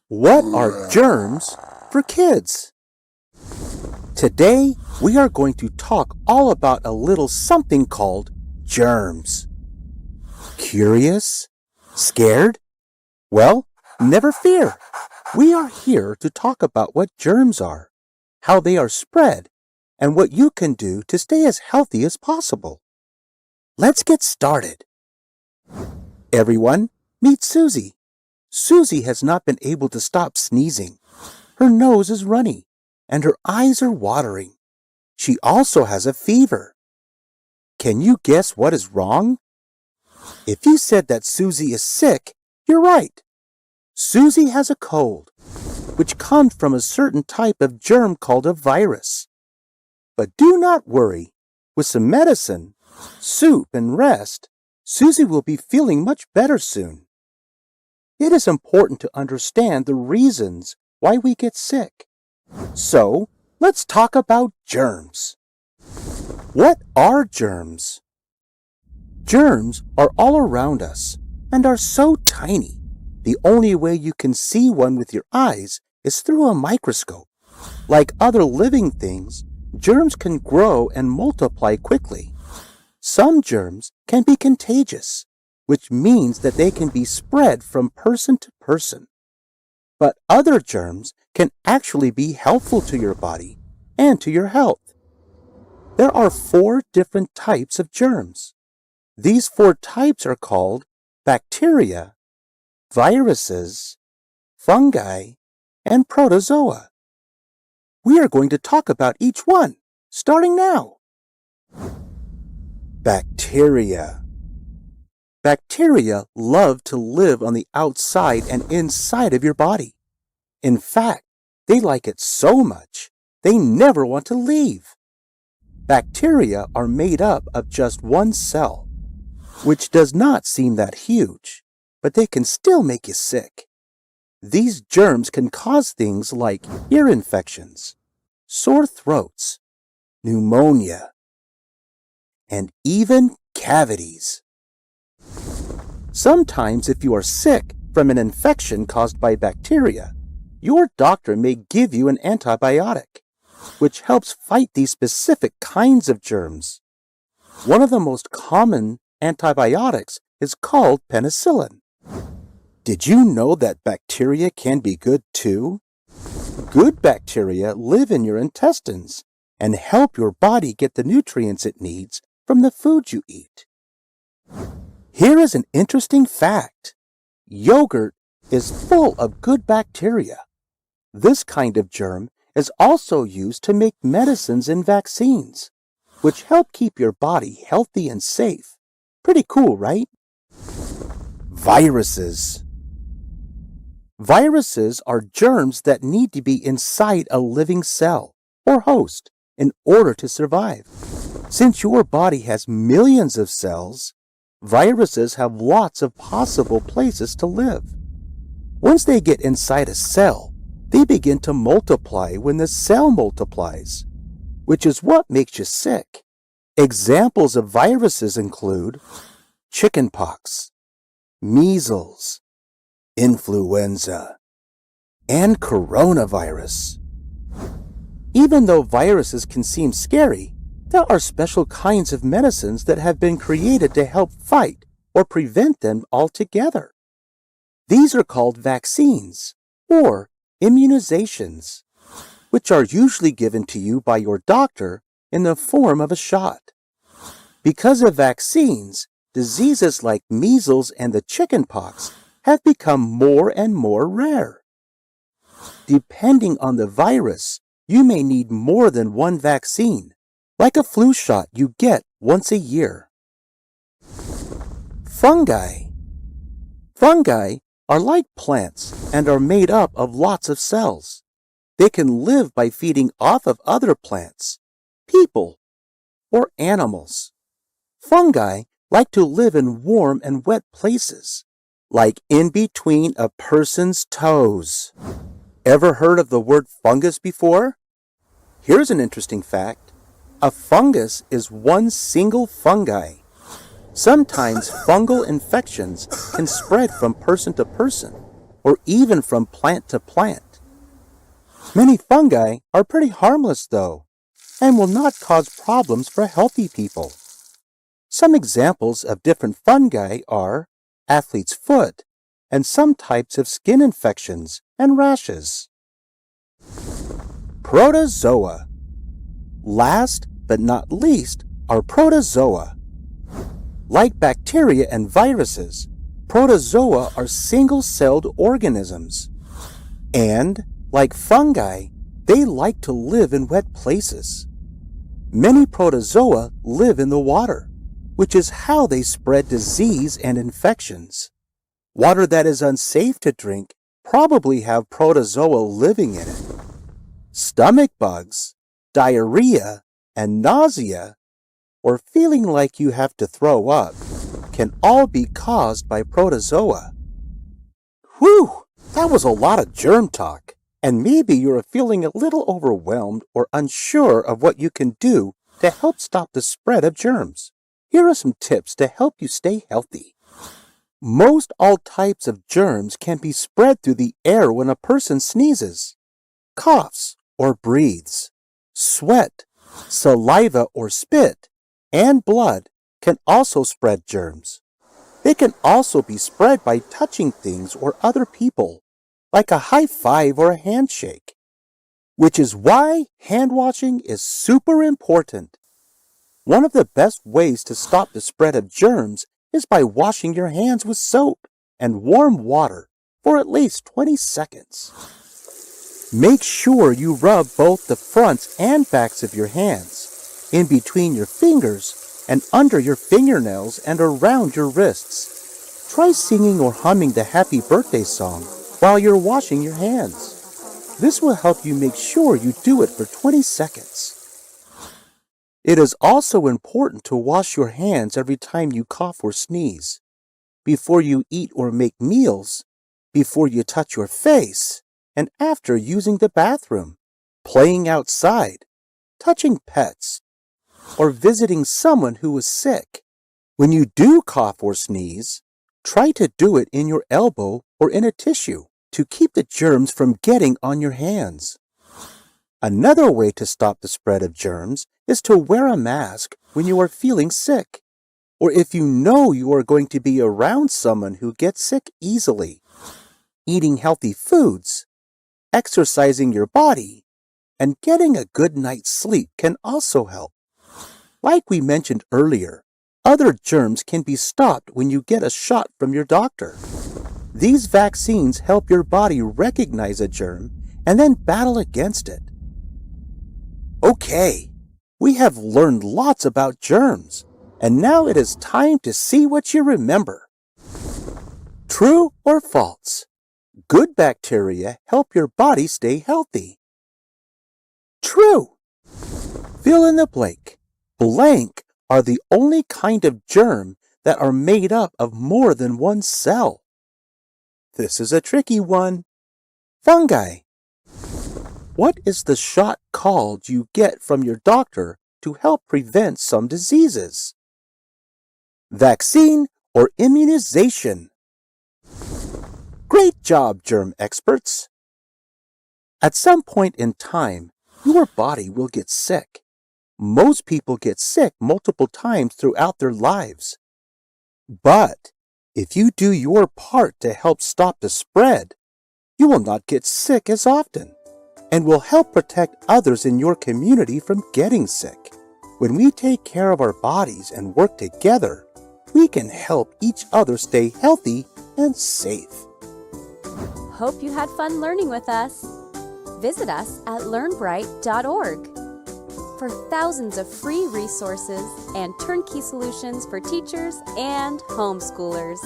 What are germs for kids? Today, we are going to talk all about a little something called germs. Curious? Scared? Well, never fear. We are here to talk about what germs are, how they are spread, and what you can do to stay as healthy as possible. Let's get started. Everyone, meet Susie. Susie has not been able to stop sneezing. Her nose is runny, and her eyes are watering. She also has a fever. Can you guess what is wrong? If you said that Susie is sick, you're right. Susie has a cold, which comes from a certain type of germ called a virus. But do not worry. With some medicine, soup, and rest, Susie will be feeling much better soon. It is important to understand the reasons why we get sick. So, let's talk about germs. What are germs? Germs are all around us and are so tiny. The only way you can see one with your eyes is through a microscope. Like other living things, germs can grow and multiply quickly. Some germs can be contagious, which means that they can be spread from person to person. But other germs can actually be helpful to your body and to your health. There are 4 different types of germs. These 4 types are called bacteria, viruses, fungi, and protozoa. We are going to talk about each one, starting now. Bacteria. Bacteria love to live on the outside and inside of your body. In fact, they like it so much, they never want to leave. Bacteria are made up of just one cell, which does not seem that huge, but they can still make you sick. These germs can cause things like ear infections, sore throats, pneumonia, and even cavities. Sometimes if you are sick from an infection caused by bacteria, your doctor may give you an antibiotic, which helps fight these specific kinds of germs. One of the most common antibiotics is called penicillin. Did you know that bacteria can be good too? Good bacteria live in your intestines and help your body get the nutrients it needs from the food you eat. Here is an interesting fact. Yogurt is full of good bacteria. This kind of germ is also used to make medicines and vaccines, which help keep your body healthy and safe. Pretty cool, right? Viruses. Viruses are germs that need to be inside a living cell or host in order to survive. Since your body has millions of cells, viruses have lots of possible places to live. Once they get inside a cell, they begin to multiply when the cell multiplies, which is what makes you sick. Examples of viruses include chickenpox, measles, influenza, and coronavirus. Even though viruses can seem scary, there are special kinds of medicines that have been created to help fight or prevent them altogether. These are called vaccines or immunizations, which are usually given to you by your doctor in the form of a shot. Because of vaccines, diseases like measles and the chickenpox have become more and more rare. Depending on the virus, you may need more than one vaccine, like a flu shot you get once a year. Fungi. Fungi are like plants and are made up of lots of cells. They can live by feeding off of other plants, people, or animals. Fungi like to live in warm and wet places, like in between a person's toes. Ever heard of the word fungus before? Here's an interesting fact. A fungus is one single fungi. Sometimes fungal infections can spread from person to person or even from plant to plant. Many fungi are pretty harmless though, and will not cause problems for healthy people. Some examples of different fungi are athlete's foot and some types of skin infections and rashes. Protozoa. Last but not least are protozoa. Like bacteria and viruses, protozoa are single-celled organisms. And, like fungi, they like to live in wet places. Many protozoa live in the water, which is how they spread disease and infections. Water that is unsafe to drink probably have protozoa living in it. Stomach bugs, diarrhea, and nausea, or feeling like you have to throw up, can all be caused by protozoa. Whew! That was a lot of germ talk, and maybe you're feeling a little overwhelmed or unsure of what you can do to help stop the spread of germs. Here are some tips to help you stay healthy. Most all types of germs can be spread through the air when a person sneezes, coughs, or breathes. Sweat, saliva or spit, and blood can also spread germs. They can also be spread by touching things or other people, like a high five or a handshake, which is why hand washing is super important. One of the best ways to stop the spread of germs is by washing your hands with soap and warm water for at least 20 seconds. Make sure you rub both the fronts and backs of your hands, in between your fingers and under your fingernails and around your wrists. Try singing or humming the happy birthday song while you're washing your hands. This will help you make sure you do it for 20 seconds. It is also important to wash your hands every time you cough or sneeze, before you eat or make meals, before you touch your face, and after using the bathroom, playing outside, touching pets, or visiting someone who is sick. When you do cough or sneeze, try to do it in your elbow or in a tissue to keep the germs from getting on your hands. Another way to stop the spread of germs is to wear a mask when you are feeling sick, or if you know you are going to be around someone who gets sick easily. Eating healthy foods, exercising your body, and getting a good night's sleep can also help. Like we mentioned earlier, other germs can be stopped when you get a shot from your doctor. These vaccines help your body recognize a germ and then battle against it. Okay, we have learned lots about germs, and now it is time to see what you remember. True or false? Good bacteria help your body stay healthy. True. Fill in the blank. Blank are the only kind of germ that are made up of more than one cell. This is a tricky one. Fungi. What is the shot called you get from your doctor to help prevent some diseases? Vaccine or immunization. Great job, germ experts! At some point in time, your body will get sick. Most people get sick multiple times throughout their lives. But if you do your part to help stop the spread, you will not get sick as often and will help protect others in your community from getting sick. When we take care of our bodies and work together, we can help each other stay healthy and safe. Hope you had fun learning with us. Visit us at learnbright.org for thousands of free resources and turnkey solutions for teachers and homeschoolers.